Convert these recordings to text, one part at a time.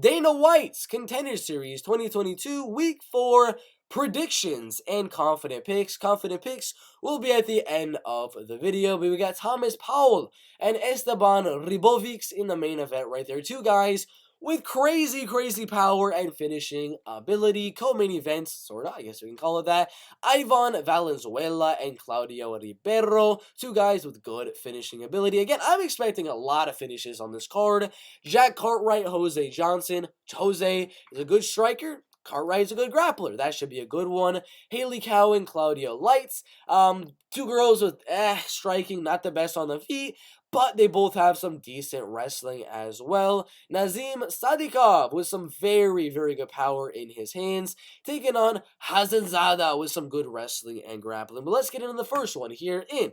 Dana White's Contender Series 2022 Week 4 predictions and confident picks. Confident picks will be at the end of the video, but we got Paull and Esteban Ribovics in the main event right there. Two guys with crazy power and finishing ability. Co-main events, sorta, I guess we can call it that. Ivan Valenzuela and Claudio Ribeiro. Two guys with good finishing ability. Again, I'm expecting a lot of finishes on this card. Jack Cartwright, Jose Johnson. Jose is a good striker. Cartwright is a good grappler. That should be a good one. Hailey, Cowan, Claudio, Leite. Two girls with striking, not the best on the feet, but they both have some decent wrestling as well. Nazim, Sadykhov with some very good power in his hands, taking on Hassanzada with some good wrestling and grappling. But let's get into the first one here in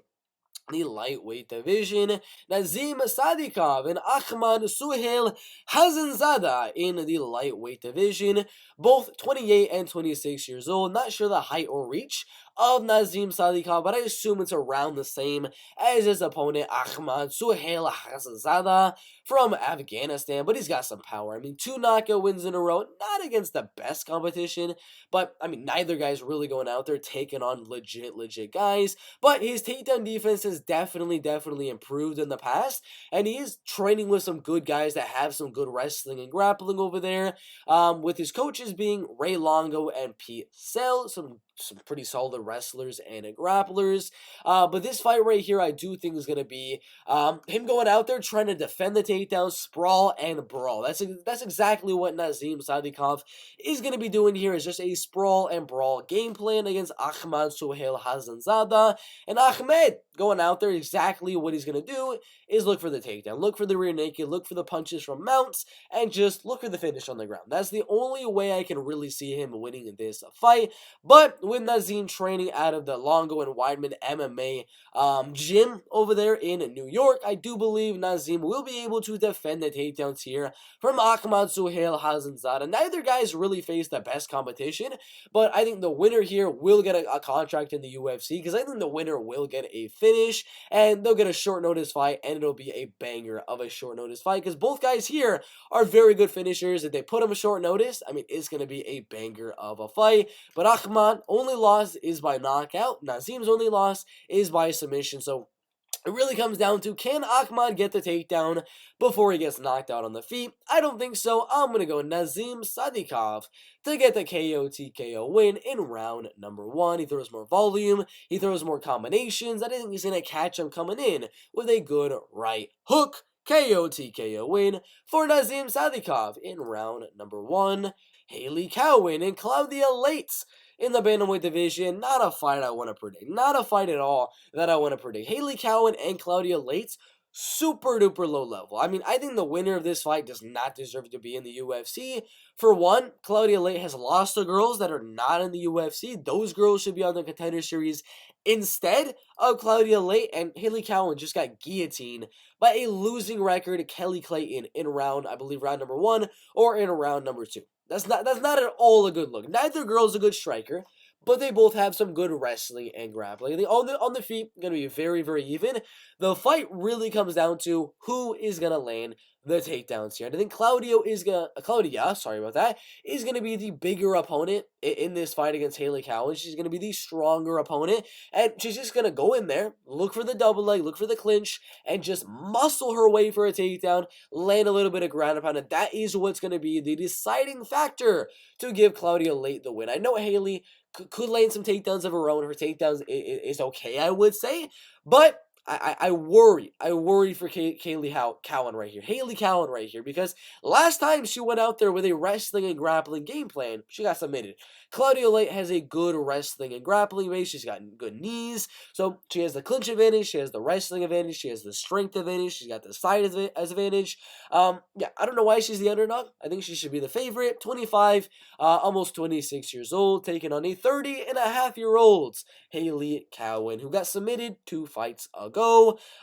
the lightweight division. Nazim, Sadykhov and Ahmad, Suhail, Hassanzada in the lightweight division. Both 28 and 26 years old. Not sure the height or reach of Nazim Sadykhov, but I assume it's around the same as his opponent Ahmad Suhail Hassanzada from Afghanistan, but he's got some power. I mean, 2 knockout wins in a row, not against the best competition, but I mean, neither guy's really going out there taking on legit guys, but his takedown defense has definitely improved in the past, and he is training with some good guys that have some good wrestling and grappling over there, with his coaches being Ray Longo and Pete Sell, some pretty solid wrestlers and grapplers. But this fight right here, I do think is going to be him going out there trying to defend the takedown, sprawl, and brawl. That's exactly what Nazim Sadykhov is going to be doing here, is just a sprawl and brawl game plan against Ahmad Suhail Hassanzada. And Ahmed going out there, exactly what he's going to do is look for the takedown, look for the rear naked, look for the punches from mounts, and just look for the finish on the ground. That's the only way I can really see him winning this fight. But with Nazim training out of the Longo and Weidman MMA gym over there in New York, I do believe Nazim will be able to defend the takedowns here from Ahmad Suhail Hassanzada. Neither guys really face the best competition, but I think the winner here will get a contract in the UFC, because I think the winner will get a finish, and they'll get a short notice fight, and it'll be a banger of a short notice fight, because both guys here are very good finishers. If they put them a short notice, I mean, it's going to be a banger of a fight. But Ahmad only loss is by knockout. Nazim's only loss is by submission. So it really comes down to, can Ahmad get the takedown before he gets knocked out on the feet? I don't think so. I'm going to go Nazim Sadykhov to get the KO TKO win in round number 1. He throws more volume. He throws more combinations. I think he's going to catch him coming in with a good right hook. KO TKO win for Nazim Sadykhov in round number 1. Hailey, Cowan and Claudia Leite in the bantamweight division. Not a fight I want to predict. Not a fight at all that I want to predict. Hailey, Cowan and Claudia Leite, super duper low level. I mean, I think the winner of this fight does not deserve to be in the UFC. For one, Claudia Leite has lost to girls that are not in the UFC. Those girls should be on the Contender Series instead of Claudia Leite, and Hailey Cowan just got guillotined by a losing record Kelly Clayton in round, I believe, round number 1 or in round number 2. That's not at all a good look. Neither girl's a good striker, but they both have some good wrestling and grappling. On the feet, going to be very even. The fight really comes down to who is going to land the takedowns here. And I think Claudia, is going to be the bigger opponent in this fight against Hailey Cowan. She's going to be the stronger opponent, and she's just going to go in there, look for the double leg, look for the clinch, and just muscle her way for a takedown, land a little bit of ground and pound, and that is what's going to be the deciding factor to give Claudia Leite the win. I know Hailey could land some takedowns of her own. Her takedowns is okay, I would say, but I worry for Hailey Cowan right here. Hailey Cowan right here, because last time she went out there with a wrestling and grappling game plan, she got submitted. Claudia Leite has a good wrestling and grappling base. She's got good knees, so she has the clinch advantage, she has the wrestling advantage, she has the strength advantage, she's got the size advantage. Yeah, I don't know why she's the underdog. I think she should be the favorite. 25, almost 26 years old, taking on a 30-and-a-half-year-old Hailey Cowan, who got submitted 2 fights ago.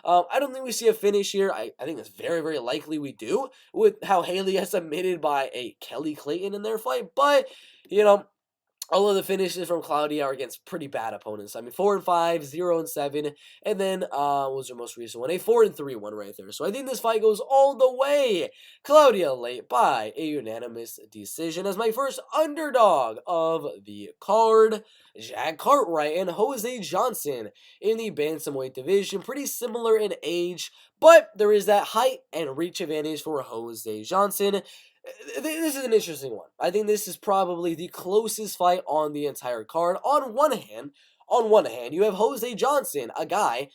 I don't think we see a finish here. I think it's very likely we do, with how Hailey got submitted by a Kelly Clayton in their fight, but, you know, All of the finishes from Claudia are against pretty bad opponents. I mean, 4-5, 0-7, and then what was their most recent one? A 4-3 one right there. So I think this fight goes all the way. Claudia Leite by a unanimous decision as my first underdog of the card. Jack Cartwright and Jose Johnson in the bantamweight division, pretty similar in age, but there is that height and reach advantage for Jose Johnson. This is an interesting one. I think this is probably the closest fight on the entire card. On one hand, you have Jose Johnson, a guy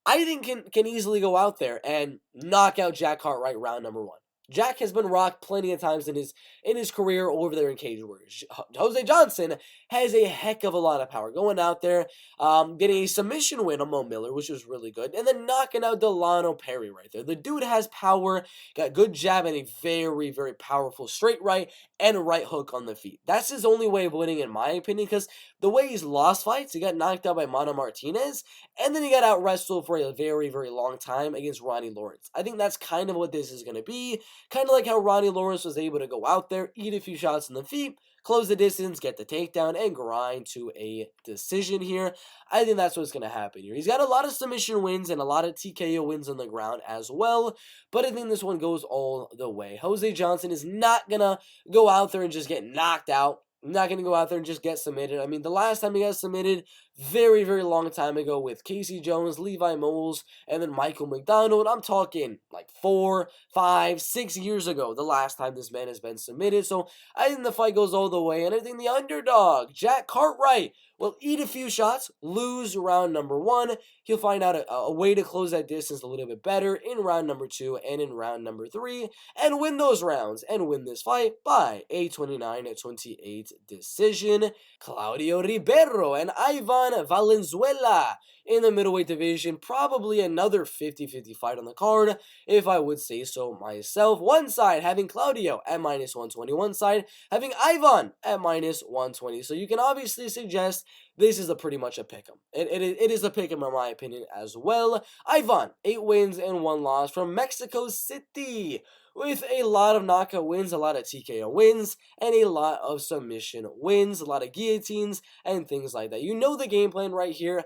I think can easily go out there and knock out Jack Cartwright round number 1. Jack has been rocked plenty of times in his career over there in Cage Warriors. Jose Johnson has a heck of a lot of power. Going out there, getting a submission win on Mo Miller, which was really good, and then knocking out Delano Perry right there. The dude has power, got good jab, and a very, very powerful straight right and right hook on the feet. That's his only way of winning, in my opinion, because the way he's lost fights, he got knocked out by Mano Martinez, and then he got out wrestled for a very, very long time against Ronnie Lawrence. I think that's kind of what this is going to be. Kind of like how Ronnie Lawrence was able to go out there, eat a few shots in the feet, close the distance, get the takedown, and grind to a decision here. I think that's what's going to happen here. He's got a lot of submission wins and a lot of TKO wins on the ground as well, but I think this one goes all the way. Jose Johnson is not going to go out there and just get knocked out. Not going to go out there and just get submitted. I mean, the last time he got submitted, very, very long time ago with Casey Jones, Levi Moles, and then Michael McDonald. I'm talking like 4, 5, 6 years ago, the last time this man has been submitted. So I think the fight goes all the way, and I think the underdog, Jack Cartwright, will eat a few shots, lose round number 1. He'll find out a way to close that distance a little bit better in round number 2 and in round number 3, and win those rounds and win this fight by a 29-28 decision. Claudio Ribeiro and Ivan Valenzuela in the middleweight division. Probably another 50-50 fight on the card, if I would say so myself. One side having Claudio at -120, one side having Ivan at -120. So you can obviously suggest this is pretty much a pick'em. It is a pick'em in my opinion as well. Ivan, 8 wins and 1 loss from Mexico City, with a lot of knockout wins, a lot of TKO wins, and a lot of submission wins, a lot of guillotines, and things like that. You know the game plan right here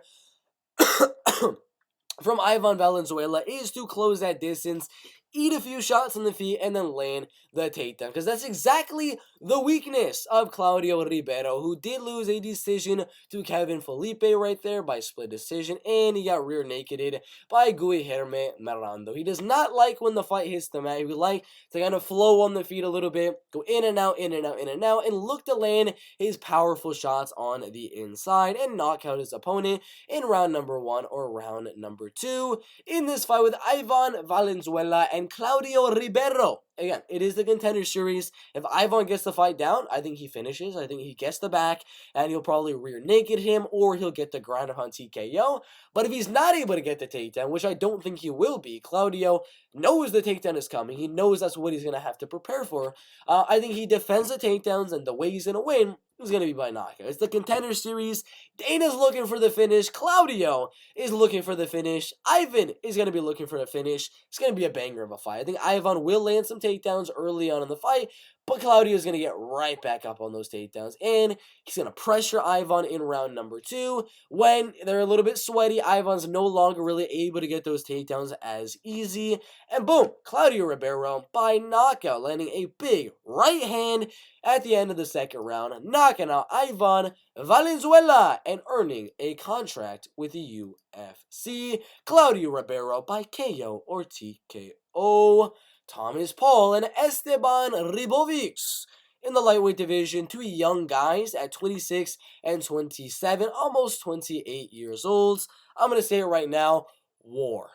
from Ivan Valenzuela is to close that distance, eat a few shots in the feet, and then land the takedown. Because that's exactly the weakness of Claudio Ribeiro, who did lose a decision to Kevin Felipe right there by split decision, and he got rear nakeded by Guilherme Miranda. He does not like when the fight hits the mat. He would like to kind of flow on the feet a little bit, go in and out, in and out, in and out, and look to land his powerful shots on the inside and knock out his opponent in round number 1 or round number 2. In this fight with Ivan Valenzuela and Claudio Ribeiro. Again, it is the Contender Series. If Ivan gets the fight down, I think he finishes. I think he gets the back, and he'll probably rear naked him, or he'll get the ground upon TKO. But if he's not able to get the takedown, which I don't think he will be, Claudio knows the takedown is coming. He knows that's what he's going to have to prepare for. I think he defends the takedowns, and the way he's going to win is going to be by knockout. It's the Contender Series. Dana's looking for the finish. Claudio is looking for the finish. Ivan is going to be looking for the finish. It's going to be a banger of a fight. I think Ivan will land some takedowns early on in the fight, but Claudio is going to get right back up on those takedowns, and he's going to pressure Ivan in round number 2. When they're a little bit sweaty, Ivan's no longer really able to get those takedowns as easy, and boom, Claudio Ribeiro by knockout, landing a big right hand at the end of the second round, knocking out Ivan Valenzuela and earning a contract with the UFC. Claudio Ribeiro by KO or TKO. Thomas Paull and Esteban Ribovics in the lightweight division. 2 young guys at 26 and 27, almost 28 years old. I'm going to say it right now. War.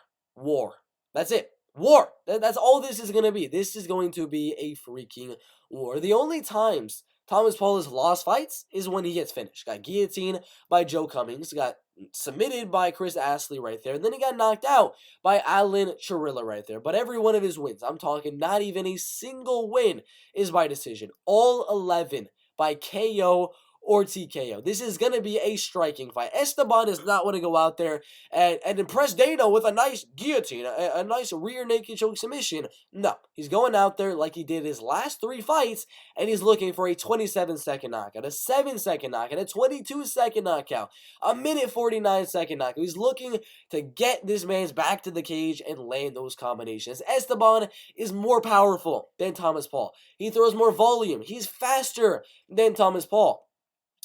That's it. War. That's all this is going to be. This is going to be a freaking war. The only times Thomas Paull has lost fights is when he gets finished. Got guillotined by Joe Cummings. Got submitted by Chris Astley right there. And then he got knocked out by Alan Chirilla right there. But every one of his wins, I'm talking not even a single win, is by decision. All 11 by KO or TKO. This is going to be a striking fight. Esteban is not going to go out there and impress Dana with a nice guillotine, a nice rear naked choke submission. No, he's going out there like he did his last 3 fights, and he's looking for a 27-second knockout, a 7-second knockout, a 22-second knockout, a minute 49-second knockout. He's looking to get this man's back to the cage and land those combinations. Esteban is more powerful than Thomas Paull. He throws more volume. He's faster than Thomas Paull.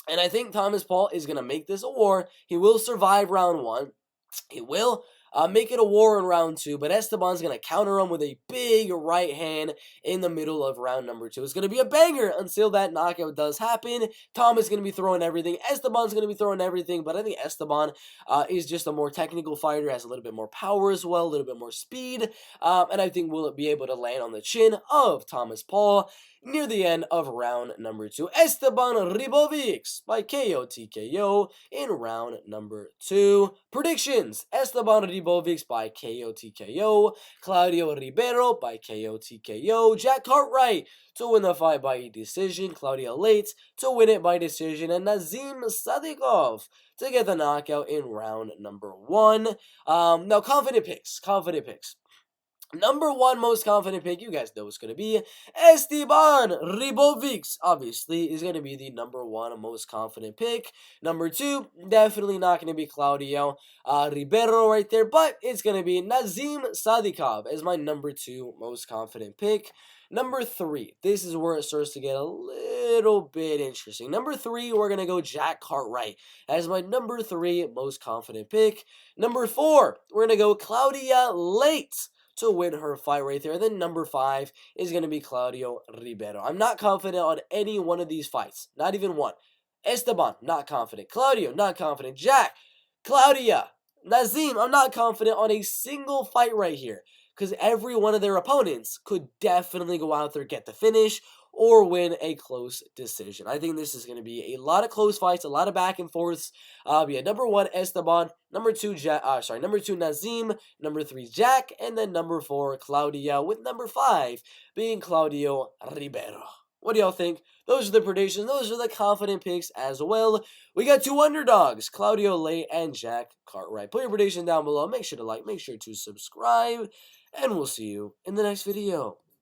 And I think Thomas Paull is going to make this a war. He will survive round 1. He will make it a war in round 2, but Esteban's going to counter him with a big right hand in the middle of round number 2. It's going to be a banger until that knockout does happen. Thomas is going to be throwing everything. Esteban's going to be throwing everything, but I think Esteban is just a more technical fighter, has a little bit more power as well, a little bit more speed, and I think will be able to land on the chin of Thomas Paull near the end of round number 2. Esteban Ribovics by KO TKO in round number 2. Predictions: Esteban Ribovics by KO TKO, Claudio Ribeiro by KO TKO, Jack Cartwright to win the fight by decision, Claudia Leite to win it by decision, and Nazim Sadykhov to get the knockout in round number 1. Now, confident picks. Number 1 most confident pick, you guys know it's going to be Esteban Ribovics. Obviously, is going to be the number 1 most confident pick. Number 2, definitely not going to be Claudio Ribeiro right there, but it's going to be Nazim Sadykhov as my number 2 most confident pick. Number 3, this is where it starts to get a little bit interesting. Number 3, we're going to go Jack Cartwright as my number 3 most confident pick. Number 4, we're going to go Claudia Leite to win her fight right there. And then number 5 is going to be Claudio Ribeiro. I'm not confident on any one of these fights. Not even one. Esteban, not confident. Claudio, not confident. Jack, Claudia, Nazim, I'm not confident on a single fight right here. Because every one of their opponents could definitely go out there, get the finish, or win a close decision. I think this is going to be a lot of close fights, a lot of back and forths. Number 1, Esteban. Number 2, number 2, Nazim. Number 3, Jack. And then number 4, Claudia. With number 5 being Claudio Ribeiro. What do y'all think? Those are the predictions. Those are the confident picks as well. We got 2 underdogs, Claudio Leite and Jack Cartwright. Put your prediction down below. Make sure to like, make sure to subscribe, and we'll see you in the next video.